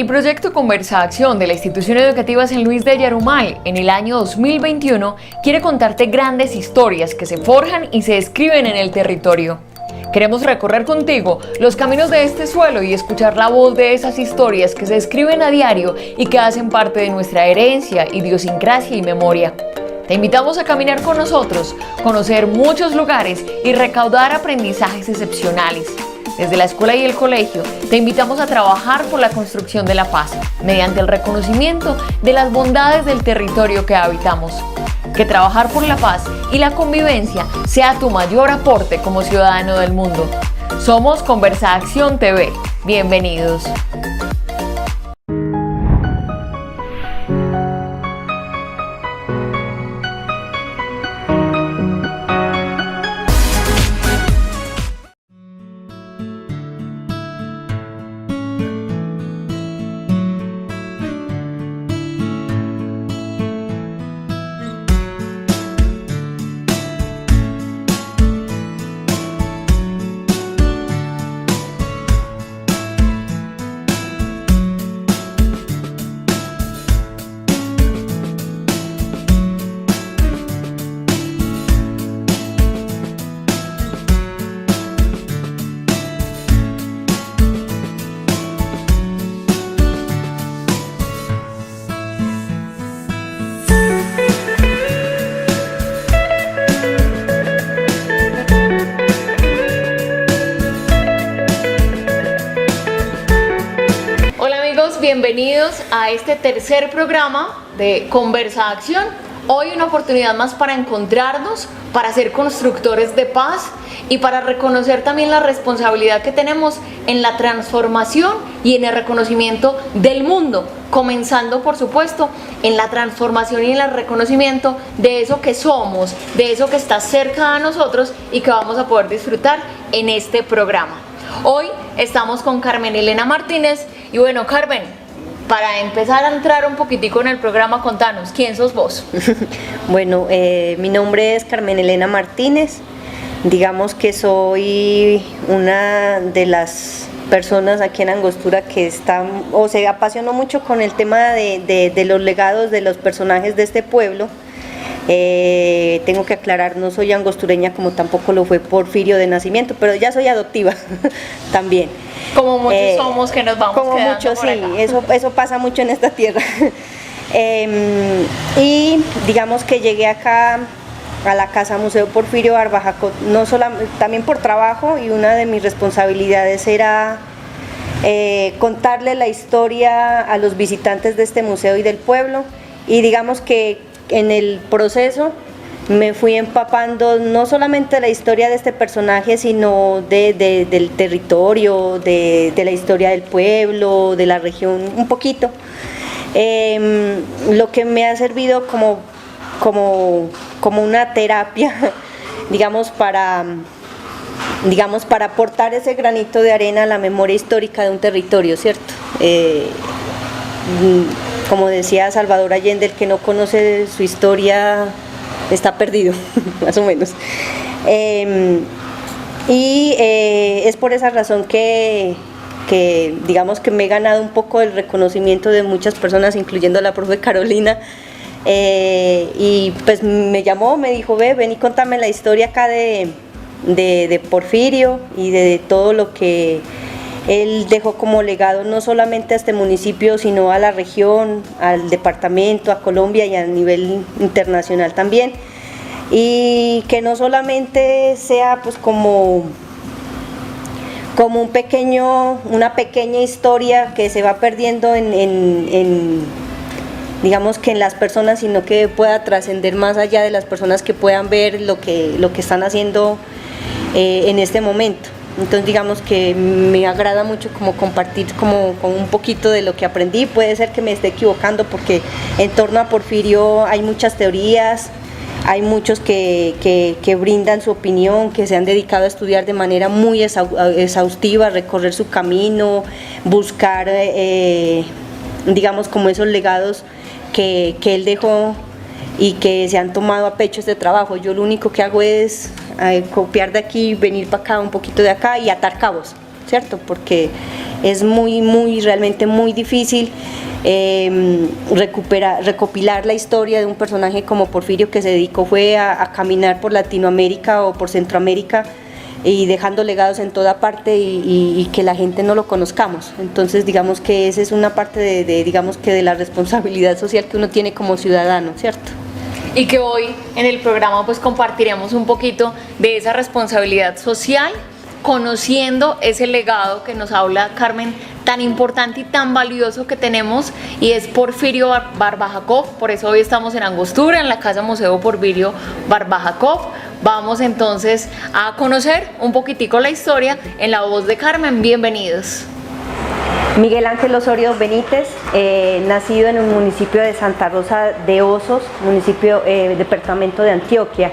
El proyecto Conversa Acción de la Institución Educativa San Luis de Yarumal en el año 2021 quiere contarte grandes historias que se forjan y se escriben en el territorio. Queremos recorrer contigo los caminos de este suelo y escuchar la voz de esas historias que se escriben a diario y que hacen parte de nuestra herencia, idiosincrasia y memoria. Te invitamos a caminar con nosotros, conocer muchos lugares y recaudar aprendizajes excepcionales. Desde la escuela y el colegio, te invitamos a trabajar por la construcción de la paz, mediante el reconocimiento de las bondades del territorio que habitamos. Que trabajar por la paz y la convivencia sea tu mayor aporte como ciudadano del mundo. Somos Conversa Acción TV. Bienvenidos. Bienvenidos a este tercer programa de Conversa Acción. Hoy una oportunidad más para encontrarnos, para ser constructores de paz y para reconocer también la responsabilidad que tenemos en la transformación y en el reconocimiento del mundo, comenzando por supuesto en la transformación y en el reconocimiento de eso que somos, de eso que está cerca de nosotros y que vamos a poder disfrutar en este programa. Hoy estamos con Carmen Elena Martínez y bueno, Carmen, para empezar a entrar un poquitico en el programa, contanos, ¿quién sos vos? Bueno, mi nombre es Carmen Elena Martínez. Digamos que soy una de las personas aquí en Angostura que está o se apasionó mucho con el tema de los legados de los personajes de este pueblo. Tengo que aclarar, no soy angostureña como tampoco lo fue Porfirio de nacimiento, pero ya soy adoptiva también. Como muchos somos que nos vamos como quedando muchos, por sí, acá. eso pasa mucho en esta tierra. Y digamos que llegué acá a la Casa Museo Porfirio Barbajaco, no solamente, también por trabajo, y una de mis responsabilidades era contarle la historia a los visitantes de este museo y del pueblo, y digamos que en el proceso me fui empapando no solamente de la historia de este personaje, sino del territorio, de la historia del pueblo, de la región, un poquito. Lo que me ha servido como una terapia, digamos, para aportar ese granito de arena a la memoria histórica de un territorio, ¿cierto? Como decía Salvador Allende, el que no conoce su historia está perdido, más o menos. Es por esa razón que digamos que me he ganado un poco el reconocimiento de muchas personas, incluyendo a la profe Carolina, y pues me llamó, me dijo, ven y contame la historia acá de Porfirio y de todo lo que él dejó como legado, no solamente a este municipio, sino a la región, al departamento, a Colombia y a nivel internacional también. Y que no solamente sea pues como una pequeña historia que se va perdiendo digamos que en las personas, sino que pueda trascender más allá de las personas, que puedan ver lo que están haciendo en este momento. Entonces digamos que me agrada mucho como compartir como un poquito de lo que aprendí. Puede ser que me esté equivocando porque en torno a Porfirio hay muchas teorías, hay muchos que brindan su opinión, que se han dedicado a estudiar de manera muy exhaustiva, recorrer su camino, buscar digamos como esos legados que él dejó y que se han tomado a pecho este trabajo. Yo lo único que hago es copiar de aquí, venir para acá, un poquito de acá y atar cabos, ¿cierto? Porque Es realmente muy difícil recopilar la historia de un personaje como Porfirio, que se dedicó fue a caminar por Latinoamérica o por Centroamérica y dejando legados en toda parte y que la gente no lo conozcamos. Entonces digamos que esa es una parte digamos que de la responsabilidad social que uno tiene como ciudadano, ¿cierto? Y que hoy en el programa pues compartiremos un poquito de esa responsabilidad social, conociendo ese legado que nos habla Carmen, tan importante y tan valioso que tenemos, y es Porfirio Barba-Jacob. Por eso hoy estamos en Angostura, en la Casa Museo Porfirio Barba-Jacob. Vamos entonces a conocer un poquitico la historia en la voz de Carmen. Bienvenidos. Miguel Ángel Osorio Benítez, nacido en el municipio de Santa Rosa de Osos, municipio, departamento de Antioquia,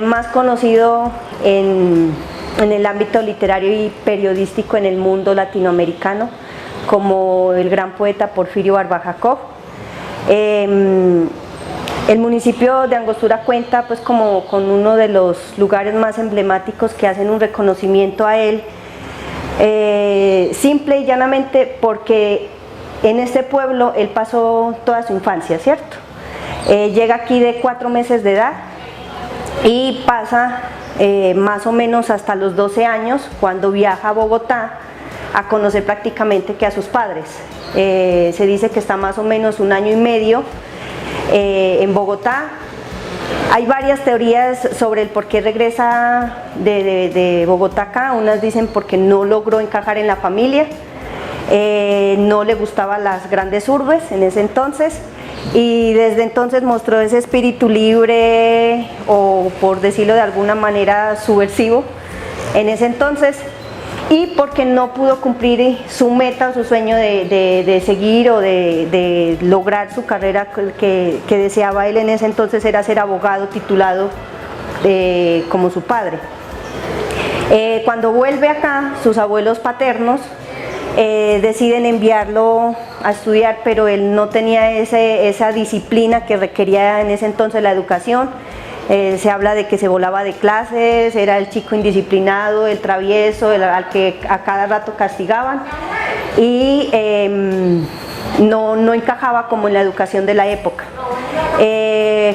más conocido en el ámbito literario y periodístico en el mundo latinoamericano como el gran poeta Porfirio Barba-Jacob. El municipio de Angostura cuenta pues como con uno de los lugares más emblemáticos que hacen un reconocimiento a él, simple y llanamente porque en este pueblo él pasó toda su infancia, ¿cierto? Llega aquí de 4 meses de edad y pasa más o menos hasta los 12 años, cuando viaja a Bogotá a conocer prácticamente que a sus padres. Se dice que está más o menos 1 año y medio en Bogotá. Hay varias teorías sobre el por qué regresa de Bogotá acá. Unas dicen porque no logró encajar en la familia, no le gustaban las grandes urbes en ese entonces, y desde entonces mostró ese espíritu libre, o por decirlo de alguna manera subversivo en ese entonces, y porque no pudo cumplir su meta o su sueño de seguir o de lograr su carrera que deseaba él en ese entonces, era ser abogado titulado como su padre. Cuando vuelve acá, sus abuelos paternos deciden enviarlo a estudiar, pero él no tenía esa disciplina que requería en ese entonces la educación. Se habla de que se volaba de clases, era el chico indisciplinado, el travieso, al que a cada rato castigaban, y no encajaba como en la educación de la época.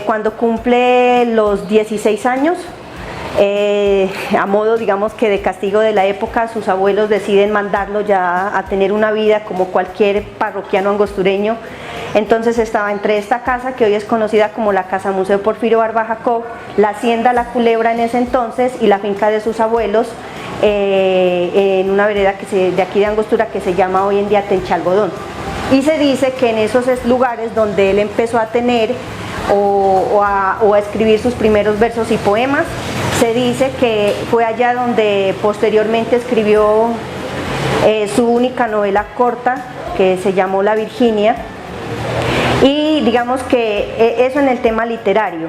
Cuando cumple los 16 años, a modo digamos que de castigo de la época, sus abuelos deciden mandarlo ya a tener una vida como cualquier parroquiano angostureño. Entonces estaba entre esta casa que hoy es conocida como la Casa Museo Porfirio Barba-Jacob, la hacienda La Culebra en ese entonces y la finca de sus abuelos, en una vereda de aquí de Angostura que se llama hoy en día Tenchalgodón. Y se dice que en esos lugares donde él empezó a tener o a escribir sus primeros versos y poemas. Se dice que fue allá donde posteriormente escribió su única novela corta, que se llamó La Virginia, y digamos que eso en el tema literario.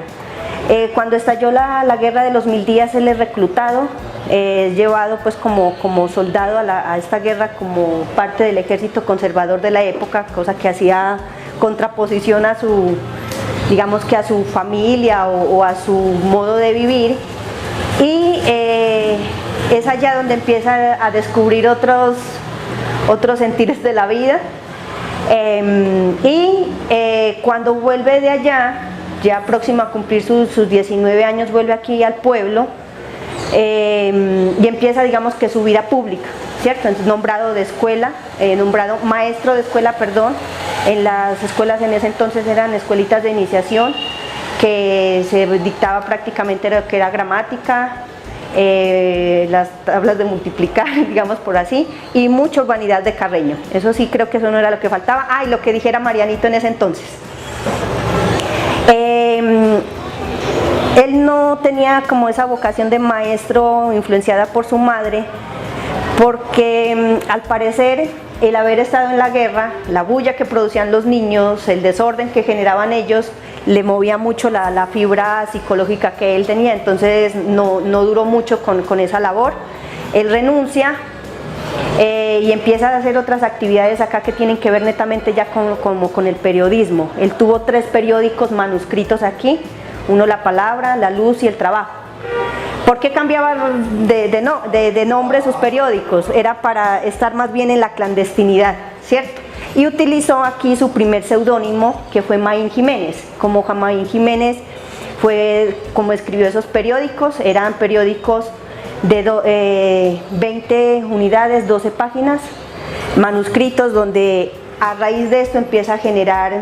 Cuando estalló la guerra de los 1000 días, él es reclutado, llevado pues como soldado a esta guerra como parte del ejército conservador de la época, cosa que hacía contraposición a su, digamos que a su familia o a su modo de vivir. Y es allá donde empieza a descubrir otros sentires de la vida, cuando vuelve de allá, ya próximo a cumplir sus 19 años, vuelve aquí al pueblo, y empieza digamos que su vida pública, ¿cierto? Entonces, nombrado maestro de escuela, perdón, en las escuelas en ese entonces eran escuelitas de iniciación, que se dictaba prácticamente lo que era gramática, las tablas de multiplicar, digamos por así, y mucha urbanidad de Carreño. Eso sí, creo que eso no era lo que faltaba. Y lo que dijera Marianito en ese entonces. Él no tenía como esa vocación de maestro influenciada por su madre, porque al parecer el haber estado en la guerra, la bulla que producían los niños, el desorden que generaban ellos, le movía mucho la fibra psicológica que él tenía. Entonces no duró mucho con esa labor. Él renuncia y empieza a hacer otras actividades acá que tienen que ver netamente ya con el periodismo. Él tuvo 3 periódicos manuscritos aquí, uno La Palabra, La Luz y El Trabajo. ¿Por qué cambiaba de nombre sus periódicos? Era para estar más bien en la clandestinidad, ¿cierto? Y utilizó aquí su primer seudónimo, que fue Mayín Jiménez. Como Mayín Jiménez fue como escribió esos periódicos, eran periódicos de 20 unidades, 12 páginas, manuscritos, donde a raíz de esto empieza a generar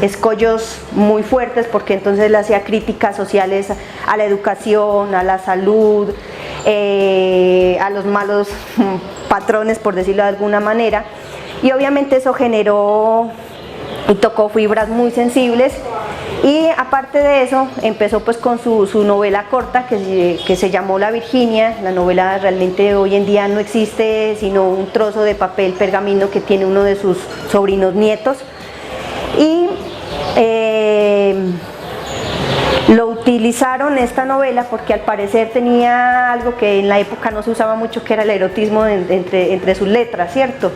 escollos muy fuertes, porque entonces le hacía críticas sociales a la educación, a la salud, a los malos patrones, por decirlo de alguna manera, y obviamente eso generó y tocó fibras muy sensibles. Y aparte de eso empezó pues con su novela corta que se llamó La Virginia. La novela realmente hoy en día no existe, sino un trozo de papel pergamino que tiene uno de sus sobrinos nietos, y lo utilizaron esta novela porque al parecer tenía algo que en la época no se usaba mucho, que era el erotismo entre sus letras, ¿cierto?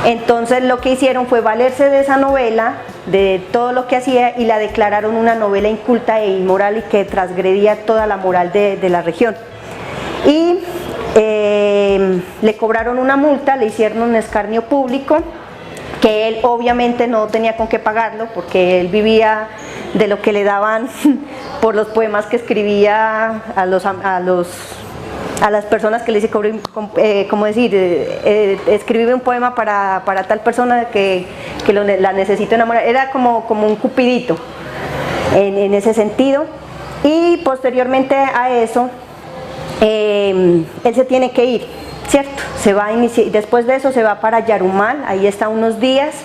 Entonces lo que hicieron fue valerse de esa novela, de todo lo que hacía, y la declararon una novela inculta e inmoral y que transgredía toda la moral de la región. Y le cobraron una multa, le hicieron un escarnio público, que él obviamente no tenía con qué pagarlo, porque él vivía de lo que le daban por los poemas que escribía a las personas que le dice, como decir, escribí un poema para tal persona que la necesito enamorar. Era como un cupidito en ese sentido. Y posteriormente a eso, él se tiene que ir, ¿cierto? Se va a iniciar, después de eso se va para Yarumal, ahí está unos días,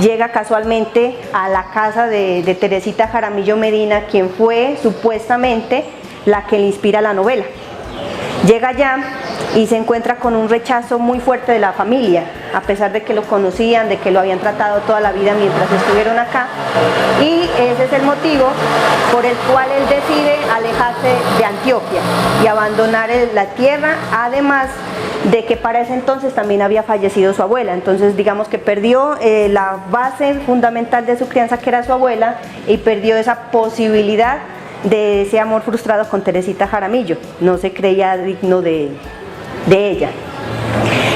llega casualmente a la casa de Teresita Jaramillo Medina, quien fue supuestamente la que le inspira la novela. Llega allá y se encuentra con un rechazo muy fuerte de la familia, a pesar de que lo conocían, de que lo habían tratado toda la vida mientras estuvieron acá, y ese es el motivo por el cual él decide alejarse de Antioquia y abandonar la tierra, además de que para ese entonces también había fallecido su abuela. Entonces digamos que perdió la base fundamental de su crianza, que era su abuela, y perdió esa posibilidad de ese amor frustrado con Teresita Jaramillo. No se creía digno de ella.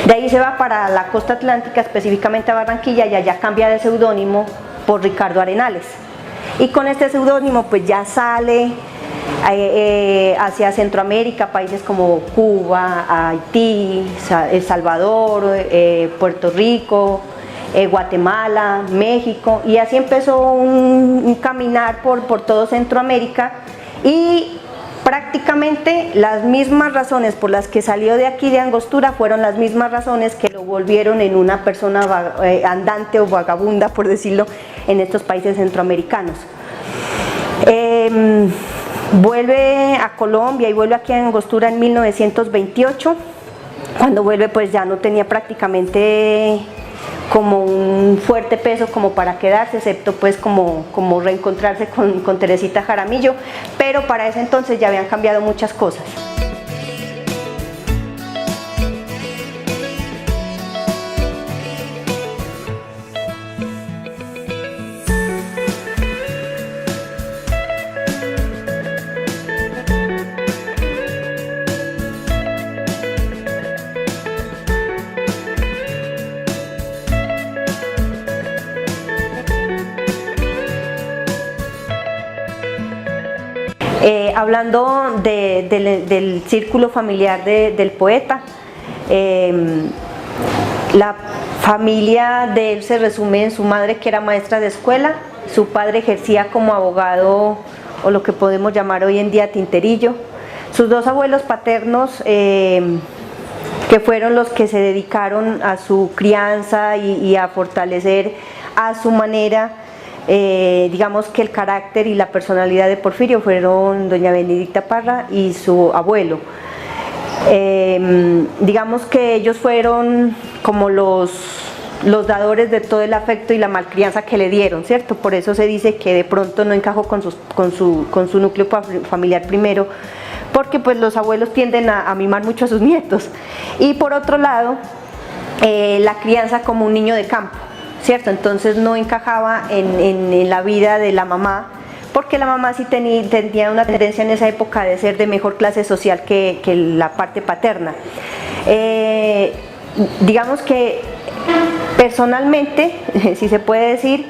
De ahí se va para la costa atlántica, específicamente a Barranquilla, y allá cambia de seudónimo por Ricardo Arenales. Y con este seudónimo pues ya sale hacia Centroamérica, países como Cuba, Haití, El Salvador, Puerto Rico, Guatemala, México, y así empezó un caminar por todo Centroamérica. Y prácticamente las mismas razones por las que salió de aquí de Angostura fueron las mismas razones que lo volvieron en una persona andante o vagabunda, por decirlo, en estos países centroamericanos. Vuelve a Colombia y vuelve aquí a Angostura en 1928. Cuando vuelve pues ya no tenía prácticamente como un fuerte peso como para quedarse, excepto pues como reencontrarse con Teresita Jaramillo, pero para ese entonces ya habían cambiado muchas cosas. Hablando del círculo familiar del poeta, la familia de él se resume en su madre, que era maestra de escuela, su padre ejercía como abogado, o lo que podemos llamar hoy en día tinterillo, sus dos abuelos paternos, que fueron los que se dedicaron a su crianza y a fortalecer a su manera, digamos que el carácter y la personalidad de Porfirio, fueron doña Benedicta Parra y su abuelo. Digamos que ellos fueron como los dadores de todo el afecto y la malcrianza que le dieron, ¿cierto? Por eso se dice que de pronto no encajó con su núcleo familiar primero, porque pues los abuelos tienden a mimar mucho a sus nietos. Y por otro lado, la crianza como un niño de campo, ¿cierto? Entonces no encajaba en la vida de la mamá, porque la mamá sí tenía una tendencia en esa época de ser de mejor clase social que la parte paterna. Digamos que personalmente, si se puede decir,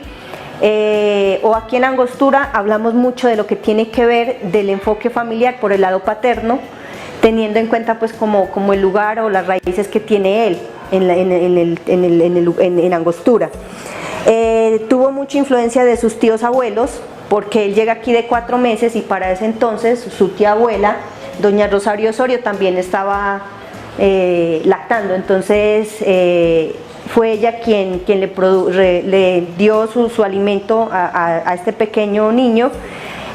o aquí en Angostura hablamos mucho de lo que tiene que ver del enfoque familiar por el lado paterno, teniendo en cuenta pues como el lugar o las raíces que tiene él en Angostura. Tuvo mucha influencia de sus tíos abuelos, porque él llega aquí de 4 meses y para ese entonces su tía abuela, doña Rosario Osorio, también estaba lactando. Entonces fue ella quien le dio su alimento a este pequeño niño,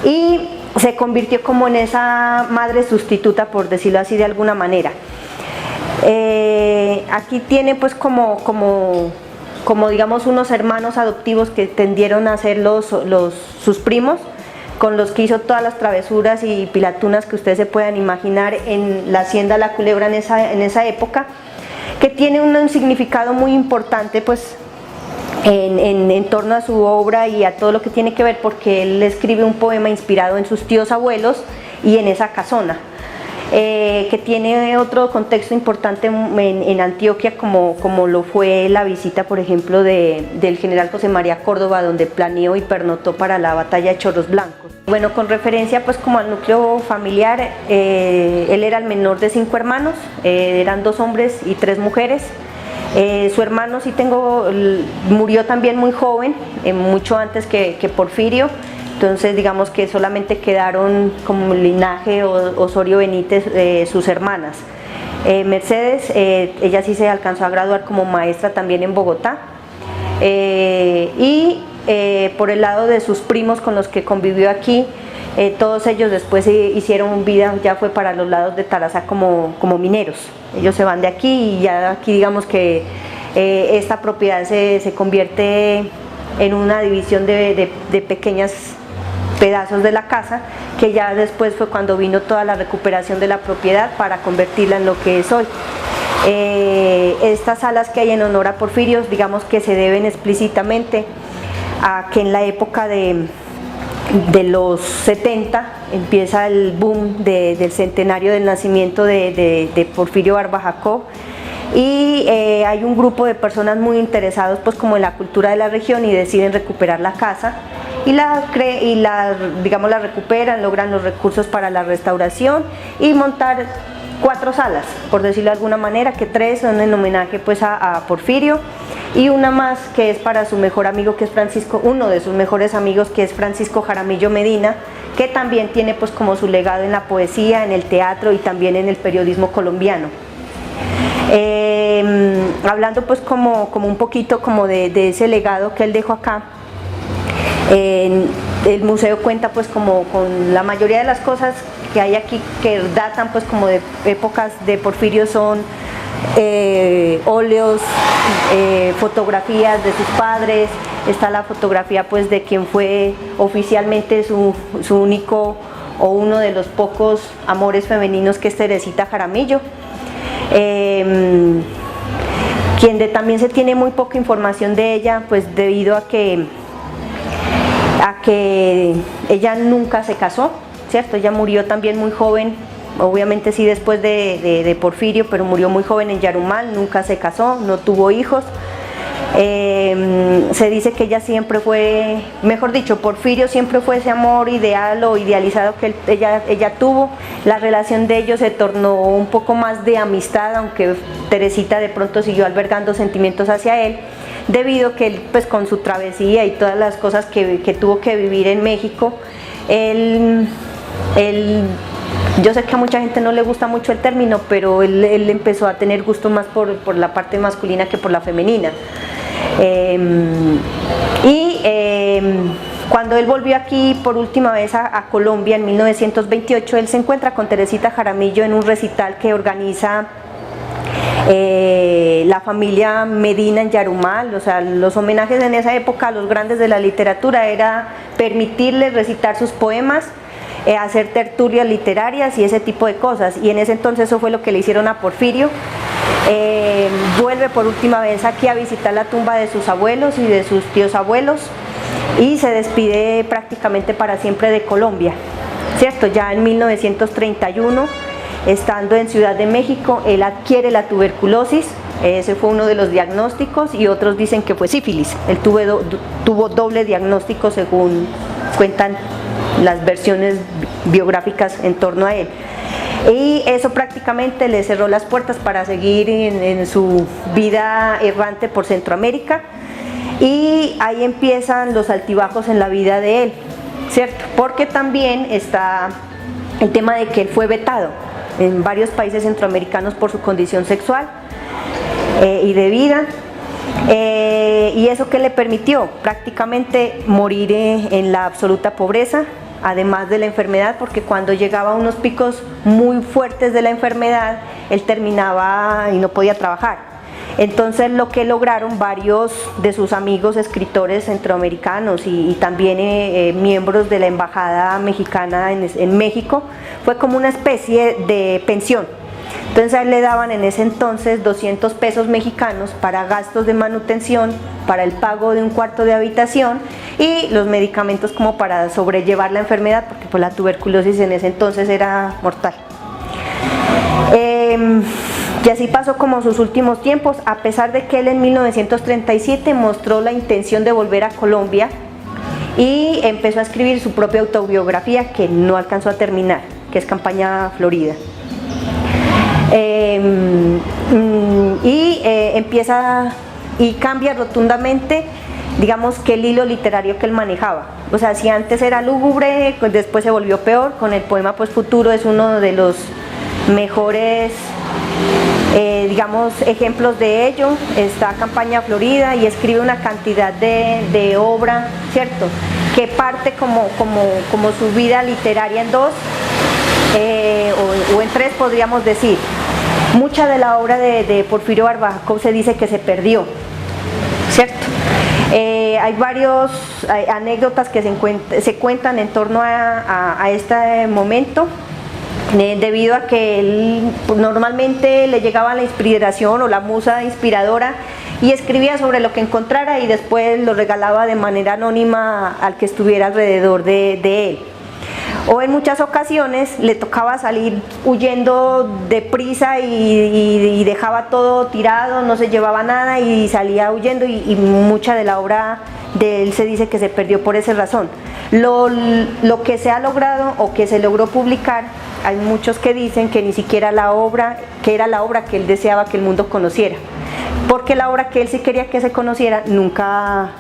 y se convirtió como en esa madre sustituta, por decirlo así de alguna manera. Aquí tiene pues como digamos unos hermanos adoptivos que tendieron a ser sus primos, con los que hizo todas las travesuras y pilatunas que ustedes se puedan imaginar en la hacienda La Culebra en esa época, que tiene un significado muy importante pues en torno a su obra y a todo lo que tiene que ver, porque él escribe un poema inspirado en sus tíos abuelos y en esa casona. Que tiene otro contexto importante en Antioquia, como lo fue la visita, por ejemplo, del general José María Córdoba, donde planeó y pernoctó para la batalla de Chorros Blancos. Bueno, con referencia pues como al núcleo familiar, él era el menor de 5 hermanos, eran 2 hombres y 3 mujeres. Su hermano murió también muy joven, mucho antes que Porfirio. Entonces digamos que solamente quedaron como linaje Osorio Benítez, sus hermanas. Mercedes, ella sí se alcanzó a graduar como maestra también en Bogotá. Por el lado de sus primos con los que convivió aquí, todos ellos después hicieron vida, ya fue para los lados de Tarazá como mineros. Ellos se van de aquí y ya aquí digamos que esta propiedad se convierte en una división de pequeñas pedazos de la casa, que ya después fue cuando vino toda la recuperación de la propiedad para convertirla en lo que es hoy. Estas salas que hay en honor a Porfirio, digamos que se deben explícitamente a que en la época de los 70 empieza el boom del centenario del nacimiento de Porfirio Barba Jacob, y hay un grupo de personas muy interesados pues como en la cultura de la región, y deciden recuperar la casa y la recuperan, logran los recursos para la restauración y montar 4 salas, por decirlo de alguna manera, que 3 son en homenaje pues a Porfirio, y una más que es para su mejor amigo, que es uno de sus mejores amigos, que es Francisco Jaramillo Medina, que también tiene pues como su legado en la poesía, en el teatro y también en el periodismo colombiano. Hablando pues como un poquito como de ese legado que él dejó acá, el museo cuenta pues como con la mayoría de las cosas que hay aquí que datan pues como de épocas de Porfirio, son óleos, fotografías de sus padres. Está la fotografía pues de quien fue oficialmente su único o uno de los pocos amores femeninos, que es Teresita Jaramillo, quien también se tiene muy poca información de ella, pues debido a que ella nunca se casó, ¿cierto? Ella murió también muy joven, obviamente sí después de Porfirio, pero murió muy joven en Yarumal, nunca se casó, no tuvo hijos. Se dice que ella siempre fue, mejor dicho, Porfirio siempre fue ese amor ideal o idealizado que ella tuvo. La relación de ellos se tornó un poco más de amistad, aunque Teresita de pronto siguió albergando sentimientos hacia él, debido a que él, pues con su travesía y todas las cosas que tuvo que vivir en México, yo sé que a mucha gente no le gusta mucho el término, pero él empezó a tener gusto más por la parte masculina que por la femenina. Cuando él volvió aquí por última vez a Colombia en 1928, él se encuentra con Teresita Jaramillo en un recital que organiza la familia Medina en Yarumal. O sea, los homenajes en esa época a los grandes de la literatura era permitirles recitar sus poemas, hacer tertulias literarias y ese tipo de cosas, y en ese entonces eso fue lo que le hicieron a Porfirio. Vuelve por última vez aquí a visitar la tumba de sus abuelos y de sus tíos abuelos, y se despide prácticamente para siempre de Colombia, ¿cierto? Ya en 1931, estando en Ciudad de México, él adquiere la tuberculosis. Ese fue uno de los diagnósticos, y otros dicen que fue sífilis. Él tuvo doble diagnóstico según cuentan las versiones biográficas en torno a él. Y eso prácticamente le cerró las puertas para seguir en su vida errante por Centroamérica, y ahí empiezan los altibajos en la vida de él, ¿cierto? Porque también está el tema de que él fue vetado en varios países centroamericanos por su condición sexual y de vida, y eso que le permitió prácticamente morir en la absoluta pobreza, además de la enfermedad, porque cuando llegaba a unos picos muy fuertes de la enfermedad, él terminaba y no podía trabajar. Entonces lo que lograron varios de sus amigos escritores centroamericanos y también miembros de la embajada mexicana en México, fue como una especie de pensión. Entonces a él le daban en ese entonces 200 pesos mexicanos para gastos de manutención, para el pago de un cuarto de habitación y los medicamentos como para sobrellevar la enfermedad, porque pues la tuberculosis en ese entonces era mortal. Y así pasó como sus últimos tiempos, a pesar de que él en 1937 mostró la intención de volver a Colombia y empezó a escribir su propia autobiografía, que no alcanzó a terminar, que es Campaña Florida. Empieza y cambia rotundamente, digamos, que el hilo literario que él manejaba. O sea, si antes era lúgubre, pues después se volvió peor. Con el poema pues Futuro es uno de los mejores digamos ejemplos de ello. Está Campaña Florida, y escribe una cantidad de obra, ¿cierto?, que parte como su vida literaria en dos o en tres, podríamos decir. Mucha de la obra de Porfirio Barbajacow se dice que se perdió, ¿cierto? Hay varias anécdotas que se cuentan en torno a este momento, debido a que él normalmente le llegaba la inspiración o la musa inspiradora y escribía sobre lo que encontrara y después lo regalaba de manera anónima al que estuviera alrededor de él. O en muchas ocasiones le tocaba salir huyendo deprisa y dejaba todo tirado, no se llevaba nada y salía huyendo, y mucha de la obra de él se dice que se perdió por esa razón. Lo que se ha logrado o que se logró publicar, hay muchos que dicen que ni siquiera era la obra que él deseaba que el mundo conociera, porque la obra que él sí quería que se conociera nunca,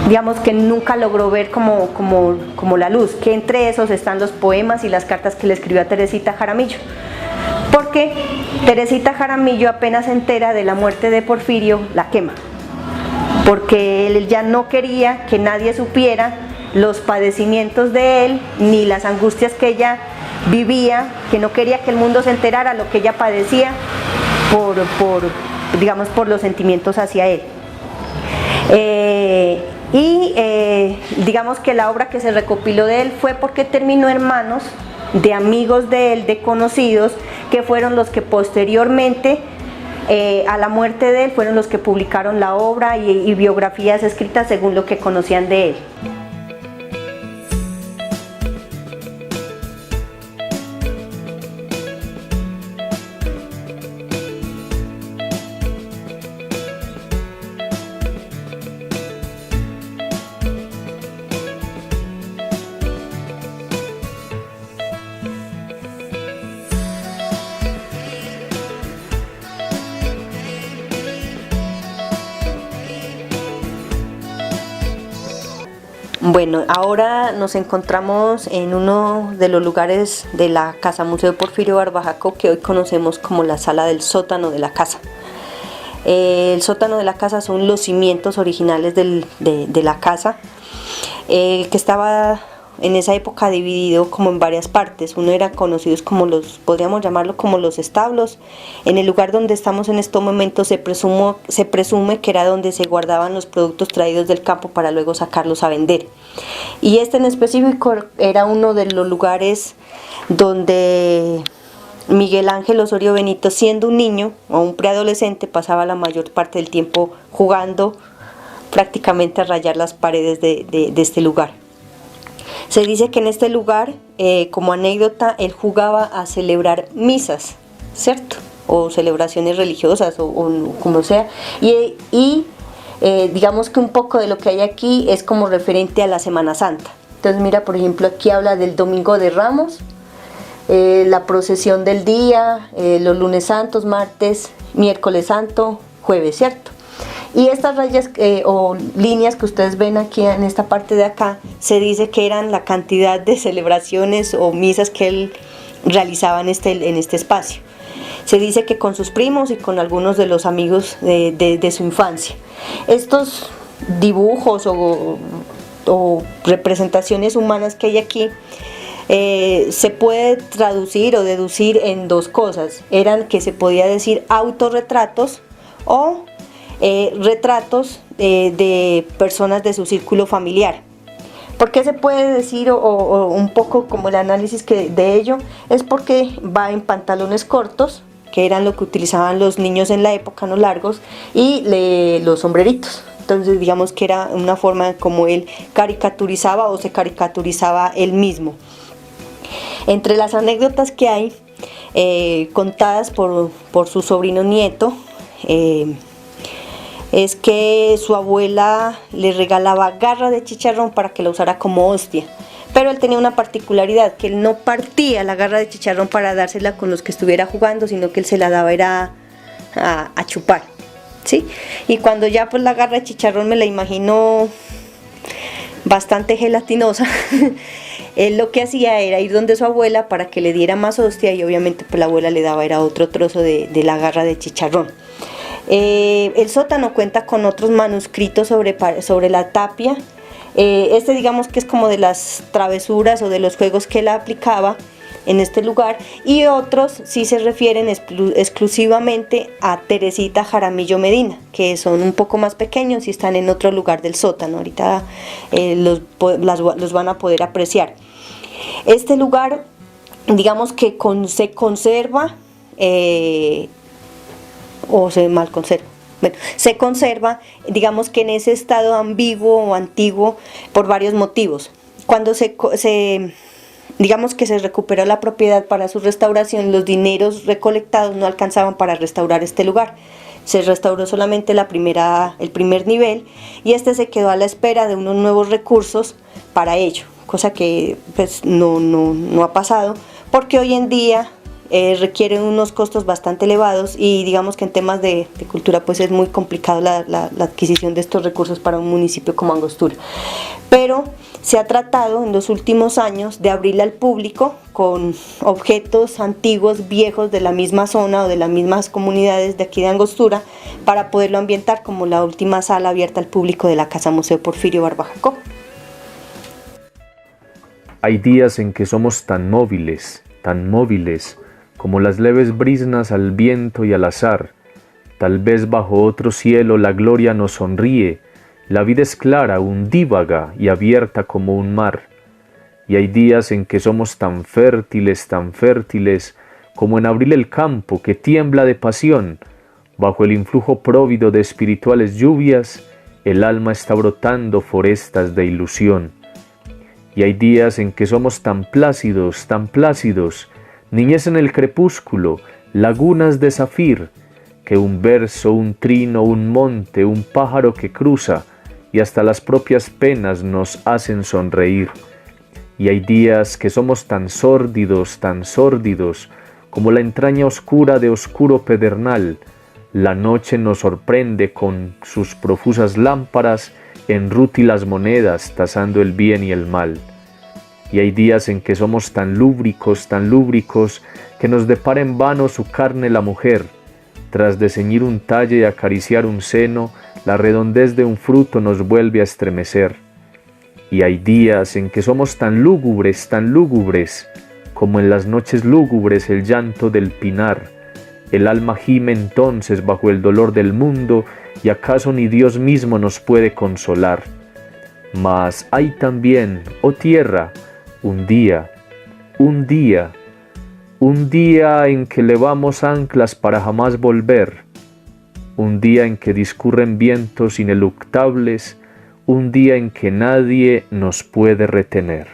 digamos que nunca logró ver como la luz, que entre esos están los poemas y las cartas que le escribió a Teresita Jaramillo, porque Teresita Jaramillo apenas se entera de la muerte de Porfirio, la quema, porque él ya no quería que nadie supiera los padecimientos de él, ni las angustias que ella vivía, que no quería que el mundo se enterara lo que ella padecía por los sentimientos hacia él. Digamos que la obra que se recopiló de él fue porque terminó en manos de amigos de él, de conocidos, que fueron los que posteriormente a la muerte de él fueron los que publicaron la obra y biografías escritas según lo que conocían de él. Bueno, ahora nos encontramos en uno de los lugares de la Casa Museo Porfirio Barbajacow, que hoy conocemos como la sala del sótano de la casa. El sótano de la casa son los cimientos originales de la casa, que estaba en esa época dividido como en varias partes. Uno era conocidos como podríamos llamarlo como los establos. En el lugar donde estamos en estos momentos se presume que era donde se guardaban los productos traídos del campo para luego sacarlos a vender. Y este en específico era uno de los lugares donde Miguel Ángel Osorio Benito, siendo un niño o un preadolescente, pasaba la mayor parte del tiempo jugando prácticamente a rayar las paredes de este lugar. Se dice que en este lugar, como anécdota, él jugaba a celebrar misas, ¿cierto? O celebraciones religiosas o como sea, y digamos que un poco de lo que hay aquí es como referente a la Semana Santa. Entonces mira, por ejemplo, aquí habla del Domingo de Ramos, la procesión del día, los lunes santos, martes, miércoles santo, jueves, ¿cierto? Y estas rayas o líneas que ustedes ven aquí en esta parte de acá, se dice que eran la cantidad de celebraciones o misas que él realizaba en este espacio. Se dice que con sus primos y con algunos de los amigos de su infancia. Estos dibujos o representaciones humanas que hay aquí se puede traducir o deducir en dos cosas. Eran, que se podía decir, autorretratos o retratos de personas de su círculo familiar. ¿Por qué se puede decir o un poco como el análisis de ello? Es porque va en pantalones cortos, que eran lo que utilizaban los niños en la época, no largos, y los sombreritos. Entonces digamos que era una forma como él caricaturizaba o se caricaturizaba él mismo. Entre las anécdotas que hay contadas por su sobrino nieto, es que su abuela le regalaba garra de chicharrón para que la usara como hostia. Pero él tenía una particularidad, que él no partía la garra de chicharrón para dársela con los que estuviera jugando, sino que él se la daba era a chupar, ¿sí? Y cuando ya pues la garra de chicharrón me la imagino bastante gelatinosa, él lo que hacía era ir donde su abuela para que le diera más hostia, y obviamente pues la abuela le daba era otro trozo de la garra de chicharrón. El sótano cuenta con otros manuscritos sobre la tapia. Digamos que es como de las travesuras o de los juegos que él aplicaba en este lugar, y otros sí se refieren exclusivamente a Teresita Jaramillo Medina, que son un poco más pequeños y están en otro lugar del sótano. Ahorita los van a poder apreciar. Este lugar, digamos que se conserva o se mal conserva. Bueno, se conserva, digamos que en ese estado ambiguo o antiguo por varios motivos. Cuando digamos que se recuperó la propiedad para su restauración, los dineros recolectados no alcanzaban para restaurar este lugar. Se restauró solamente el primer nivel, y este se quedó a la espera de unos nuevos recursos para ello, cosa que pues no ha pasado, porque hoy en día requieren unos costos bastante elevados, y digamos que en temas de cultura pues es muy complicado la adquisición de estos recursos para un municipio como Angostura. Pero se ha tratado en los últimos años de abrirle al público con objetos antiguos, viejos de la misma zona o de las mismas comunidades de aquí de Angostura, para poderlo ambientar como la última sala abierta al público de la Casa Museo Porfirio Barba Jacob. Hay días en que somos tan móviles, como las leves brisnas al viento y al azar. Tal vez bajo otro cielo la gloria nos sonríe, la vida es clara, undívaga y abierta como un mar. Y hay días en que somos tan fértiles, como en abril el campo que tiembla de pasión. Bajo el influjo próvido de espirituales lluvias, el alma está brotando forestas de ilusión. Y hay días en que somos tan plácidos, niñez en el crepúsculo, lagunas de zafir, que un verso, un trino, un monte, un pájaro que cruza, y hasta las propias penas nos hacen sonreír. Y hay días que somos tan sórdidos, como la entraña oscura de oscuro pedernal. La noche nos sorprende con sus profusas lámparas en rútilas monedas, tasando el bien y el mal. Y hay días en que somos tan lúbricos, que nos depara en vano su carne la mujer. Tras de ceñir un talle y acariciar un seno, la redondez de un fruto nos vuelve a estremecer. Y hay días en que somos tan lúgubres, como en las noches lúgubres el llanto del pinar. El alma gime entonces bajo el dolor del mundo, y acaso ni Dios mismo nos puede consolar. Mas hay también, oh tierra, un día en que levamos anclas para jamás volver, un día en que discurren vientos ineluctables, un día en que nadie nos puede retener.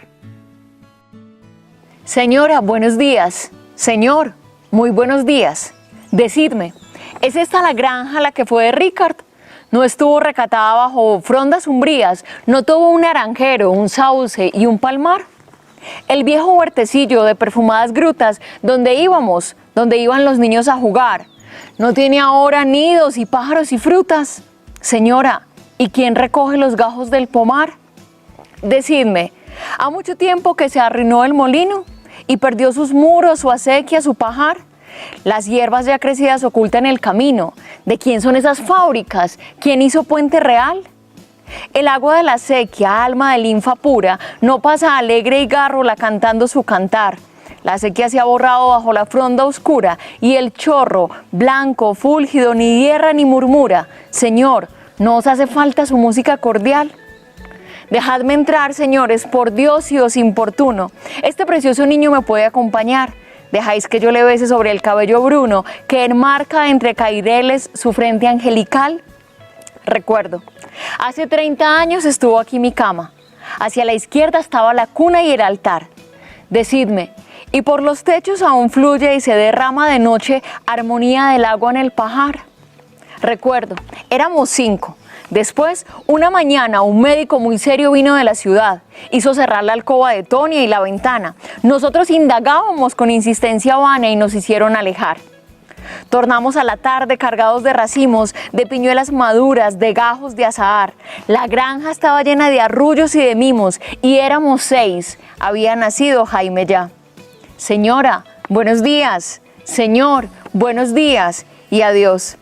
Señora, buenos días. Señor, muy buenos días. Decidme, ¿es esta la granja a la que fue de Ricard? No estuvo recatada bajo frondas umbrías, no tuvo un naranjero, un sauce y un palmar. El viejo huertecillo de perfumadas grutas donde iban los niños a jugar, no tiene ahora nidos y pájaros y frutas. Señora, ¿y quién recoge los gajos del pomar? Decidme, ¿ha mucho tiempo que se arruinó el molino y perdió sus muros, su acequia, su pajar? Las hierbas ya crecidas ocultan el camino. ¿De quién son esas fábricas? ¿Quién hizo Puente Real? El agua de la acequia, alma de linfa pura, no pasa alegre y gárrula cantando su cantar. La acequia se ha borrado bajo la fronda oscura y el chorro, blanco, fúlgido, ni hierra ni murmura. Señor, ¿no os hace falta su música cordial? Dejadme entrar, señores, por Dios, si os importuno. Este precioso niño me puede acompañar. Dejáis que yo le bese sobre el cabello bruno, que enmarca entre caireles su frente angelical. Recuerdo, hace 30 años estuvo aquí mi cama. Hacia la izquierda estaba la cuna y el altar. Decidme, ¿y por los techos aún fluye y se derrama de noche armonía del agua en el pajar? Recuerdo, éramos 5. Después, una mañana, un médico muy serio vino de la ciudad. Hizo cerrar la alcoba de Tonia y la ventana. Nosotros indagábamos con insistencia vana y nos hicieron alejar. Tornamos a la tarde cargados de racimos, de piñuelas maduras, de gajos de azahar. La granja estaba llena de arrullos y de mimos, y éramos 6. Había nacido Jaime ya. Señora, buenos días. Señor, buenos días. Y adiós.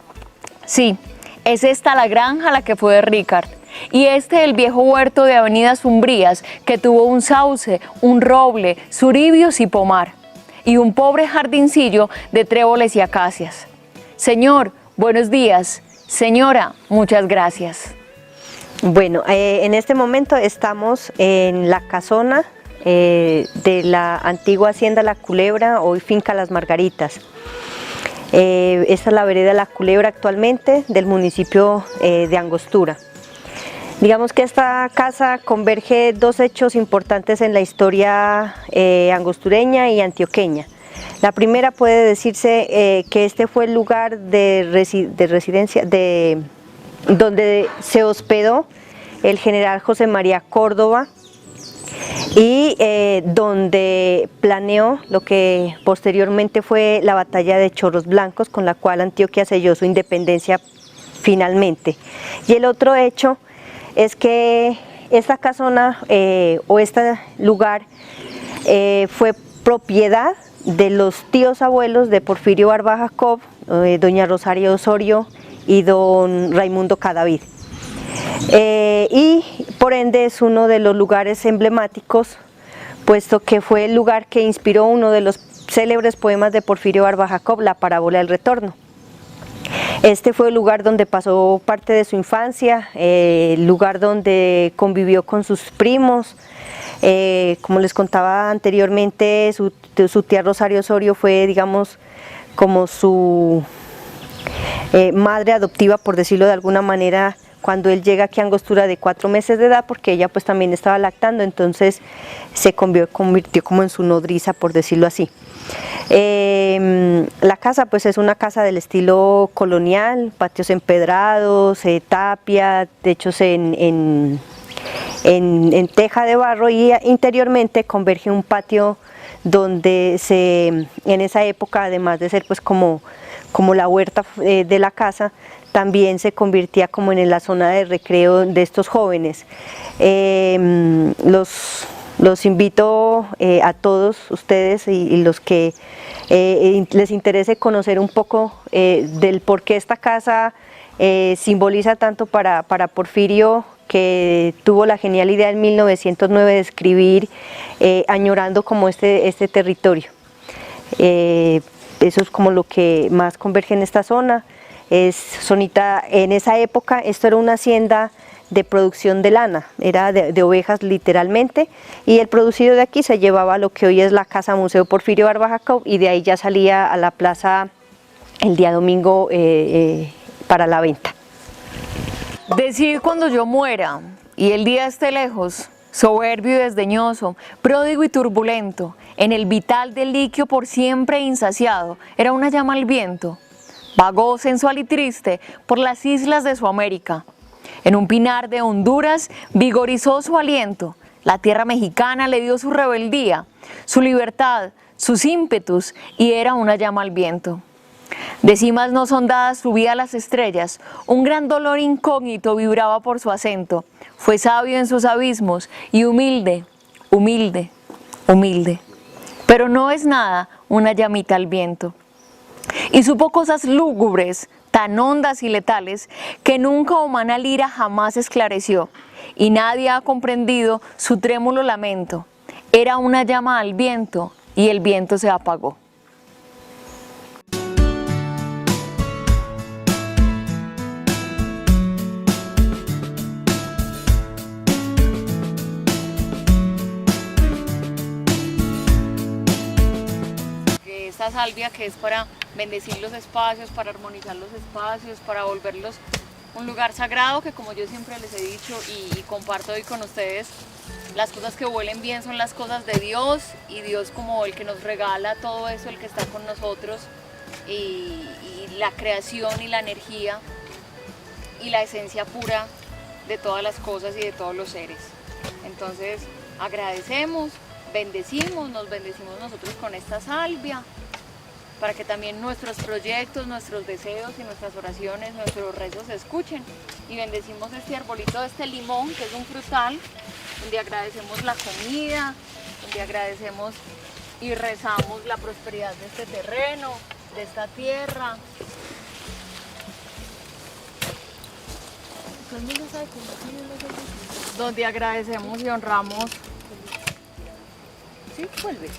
Sí, es esta la granja a la que fue de Ricard. Y este el viejo huerto de avenidas umbrías que tuvo un sauce, un roble, suribios y pomar. Y un pobre jardincillo de tréboles y acacias. Señor, buenos días. Señora, muchas gracias. Bueno, en este momento estamos en la casona de la antigua hacienda La Culebra, hoy finca Las Margaritas. Esta es la vereda La Culebra actualmente del municipio de Angostura. Digamos que esta casa converge 2 hechos importantes en la historia angostureña y antioqueña. La primera puede decirse que este fue el lugar de residencia donde se hospedó el general José María Córdoba y donde planeó lo que posteriormente fue la batalla de Chorros Blancos, con la cual Antioquia selló su independencia finalmente. Y el otro hecho es que esta casona o este lugar fue propiedad de los tíos abuelos de Porfirio Barba Jacob, doña Rosario Osorio y don Raimundo Cadavid. Y por ende es uno de los lugares emblemáticos, puesto que fue el lugar que inspiró uno de los célebres poemas de Porfirio Barba Jacob, La Parábola del Retorno. Este fue el lugar donde pasó parte de su infancia, el lugar donde convivió con sus primos. Como les contaba anteriormente, su tía Rosario Osorio fue, digamos, como su madre adoptiva, por decirlo de alguna manera, cuando él llega aquí a Angostura de 4 meses de edad, porque ella pues también estaba lactando, entonces se convirtió como en su nodriza, por decirlo así. La casa pues es una casa del estilo colonial, patios empedrados, tapia, techos en teja de barro, y interiormente converge un patio donde en esa época, además de ser pues como la huerta de la casa, también se convertía como en la zona de recreo de estos jóvenes. Los invito a todos ustedes y los que les interese conocer un poco del por qué esta casa simboliza tanto para Porfirio, que tuvo la genial idea en 1909 de escribir añorando como este territorio. Eso es como lo que más converge en esta zona. En esa época esto era una hacienda de producción de lana, era de ovejas literalmente, y el producido de aquí se llevaba a lo que hoy es la Casa Museo Porfirio Barba Jacob, y de ahí ya salía a la plaza el día domingo para la venta. Decid cuando yo muera y el día esté lejos, soberbio y desdeñoso, pródigo y turbulento, en el vital deliquio por siempre insaciado, era una llama al viento. Vagó sensual y triste por las islas de su América. En un pinar de Honduras vigorizó su aliento. La tierra mexicana le dio su rebeldía, su libertad, sus ímpetus, y era una llama al viento. De cimas no sondadas subía a las estrellas, un gran dolor incógnito vibraba por su acento. Fue sabio en sus abismos y humilde, humilde, humilde. Pero no es nada una llamita al viento. Y supo cosas lúgubres, tan hondas y letales, que nunca humana lira jamás esclareció, y nadie ha comprendido su trémulo lamento. Era una llama al viento, y el viento se apagó. Esta salvia que es para bendecir los espacios, para armonizar los espacios, para volverlos un lugar sagrado, que como yo siempre les he dicho y comparto hoy con ustedes, las cosas que huelen bien son las cosas de Dios, y Dios como el que nos regala todo eso, el que está con nosotros, y la creación y la energía y la esencia pura de todas las cosas y de todos los seres. Entonces agradecemos, bendecimos, nos bendecimos nosotros con esta salvia, para que también nuestros proyectos, nuestros deseos y nuestras oraciones, nuestros rezos se escuchen. Y bendecimos este arbolito de este limón, que es un frutal, donde agradecemos la comida, donde agradecemos y rezamos la prosperidad de este terreno, de esta tierra. Donde agradecemos y honramos. ¿Sí? Vuelve.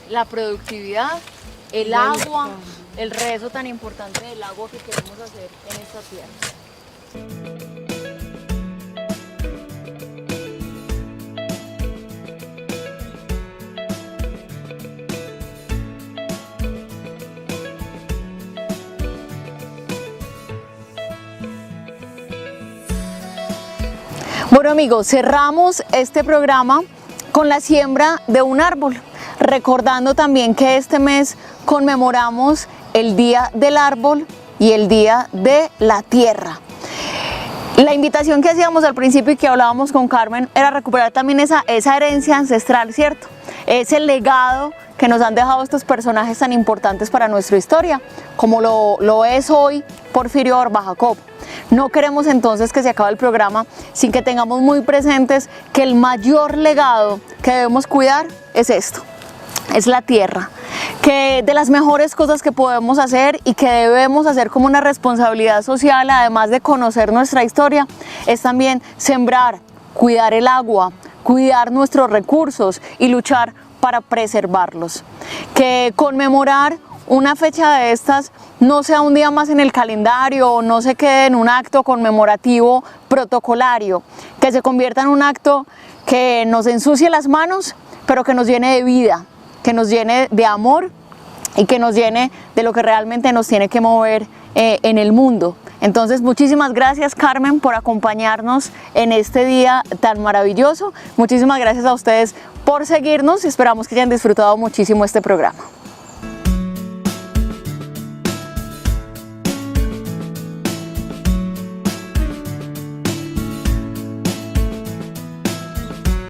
La productividad, el agua, el rezo tan importante del agua que queremos hacer en esta tierra. Bueno amigos, cerramos este programa con la siembra de un árbol, recordando también que este mes conmemoramos el Día del Árbol y el Día de la Tierra. La invitación que hacíamos al principio y que hablábamos con Carmen era recuperar también esa herencia ancestral, ¿cierto? Ese legado que nos han dejado estos personajes tan importantes para nuestra historia, como lo es hoy Porfirio Barba Jacob. No queremos entonces que se acabe el programa sin que tengamos muy presentes que el mayor legado que debemos cuidar es esto, es la tierra, que de las mejores cosas que podemos hacer y que debemos hacer como una responsabilidad social, además de conocer nuestra historia, es también sembrar, cuidar el agua, cuidar nuestros recursos y luchar para preservarlos. Que conmemorar una fecha de estas no sea un día más en el calendario o no se quede en un acto conmemorativo protocolario, que se convierta en un acto que nos ensucie las manos, pero que nos llene de vida, que nos llene de amor y que nos llene de lo que realmente nos tiene que mover en el mundo. Entonces, muchísimas gracias, Carmen, por acompañarnos en este día tan maravilloso. Muchísimas gracias a ustedes por seguirnos y esperamos que hayan disfrutado muchísimo este programa.